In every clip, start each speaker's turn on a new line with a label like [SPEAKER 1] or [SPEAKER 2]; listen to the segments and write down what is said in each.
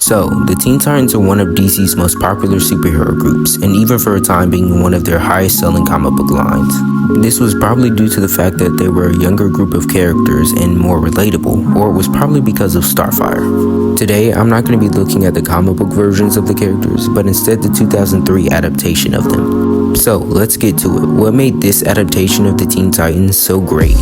[SPEAKER 1] So, the Teen Titans are one of DC's most popular superhero groups, and even for a time being one of their highest selling comic book lines. This was probably due to the fact that they were a younger group of characters and more relatable, or it was probably because of Starfire. Today, I'm not going to be looking at the comic book versions of the characters, but instead the 2003 adaptation of them. So, let's get to it. What made this adaptation of the Teen Titans so great?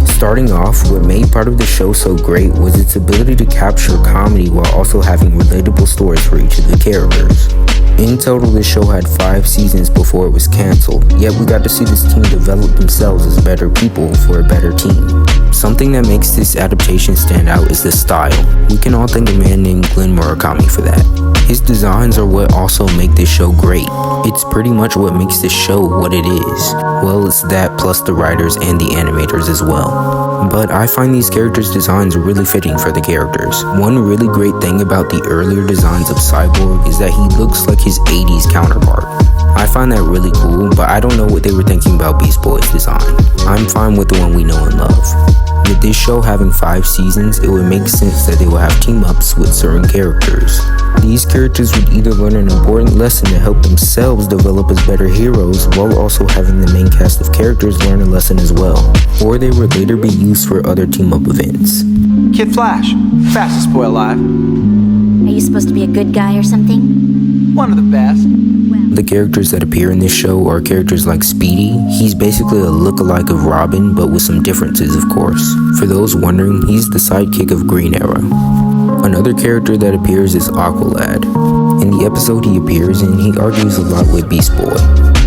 [SPEAKER 1] Starting off, what made part of the show so great was its ability to capture comedy while also having relatable stories for each of the characters. In total, this show had 5 seasons before it was canceled, yet we got to see this team develop themselves as better people for a better team. Something that makes this adaptation stand out is the style. We can all thank a man named Glenn Murakami for that. His designs are what also make this show great. It's pretty much what makes this show what it is. Well, it's that plus the writers and the animators as well. But I find these characters' designs really fitting for the characters. One really great thing about the earlier designs of Cyborg is that he looks like his 80s counterpart. I find that really cool, but I don't know what they were thinking about Beast Boy's design. I'm fine with the one we know and love. With this show having 5 seasons, it would make sense that they would have team-ups with certain characters. These characters would either learn an important lesson to help themselves develop as better heroes, while also having the main cast of characters learn a lesson as well, or they would later be used for other team-up events.
[SPEAKER 2] Kid Flash, fastest boy alive.
[SPEAKER 3] Are you supposed to be a good guy or something?
[SPEAKER 2] One of the best.
[SPEAKER 1] The characters that appear in this show are characters like Speedy. He's basically a look-alike of Robin, but with some differences, of course. For those wondering, he's the sidekick of Green Arrow. Another character that appears is Aqualad. In the episode he appears in, he argues a lot with Beast Boy.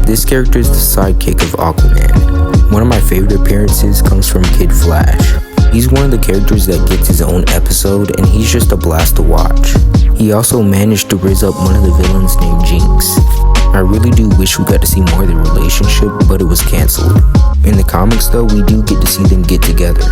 [SPEAKER 1] This character is the sidekick of Aquaman. One of my favorite appearances comes from Kid Flash. He's one of the characters that gets his own episode, and he's just a blast to watch. He also managed to raise up one of the villains named Jinx. I really do wish we got to see more of their relationship, but it was cancelled. In the comics though, we do get to see them get together.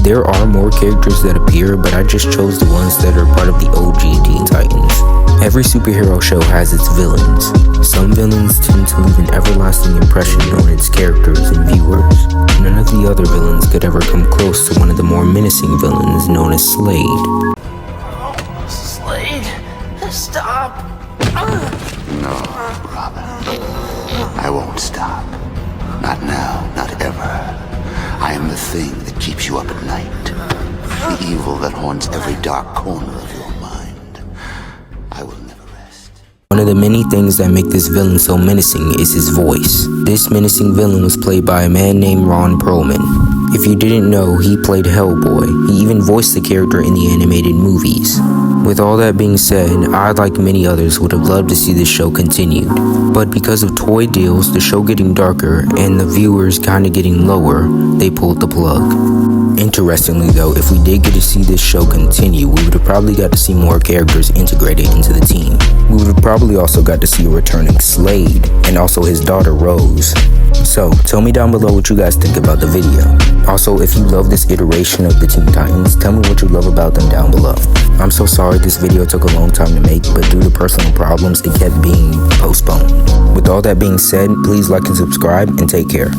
[SPEAKER 1] There are more characters that appear, but I just chose the ones that are part of the OG Teen Titans. Every superhero show has its villains. Some villains tend to leave an everlasting impression on its characters and viewers. None of the other villains could ever come close to one of the more menacing villains known as Slade.
[SPEAKER 4] Slade, stop!
[SPEAKER 5] No, Robin. I won't stop. Not now, not ever. I am the thing that keeps you up at night. The evil that haunts every dark corner of your mind. I will never rest.
[SPEAKER 1] One of the many things that make this villain so menacing is his voice. This menacing villain was played by a man named Ron Perlman. If you didn't know, he played Hellboy. He even voiced the character in the animated movies. With all that being said, I, like many others, would have loved to see this show continued. But because of toy deals, the show getting darker, and the viewers kinda getting lower, they pulled the plug. Interestingly though, if we did get to see this show continue, we would have probably got to see more characters integrated into the team. We would have probably also got to see a returning Slade, and also his daughter Rose. So, tell me down below what you guys think about the video. Also, if you love this iteration of the Teen Titans, tell me what you love about them down below. I'm so sorry this video took a long time to make, but due to personal problems, it kept being postponed. With all that being said, please like and subscribe, and take care.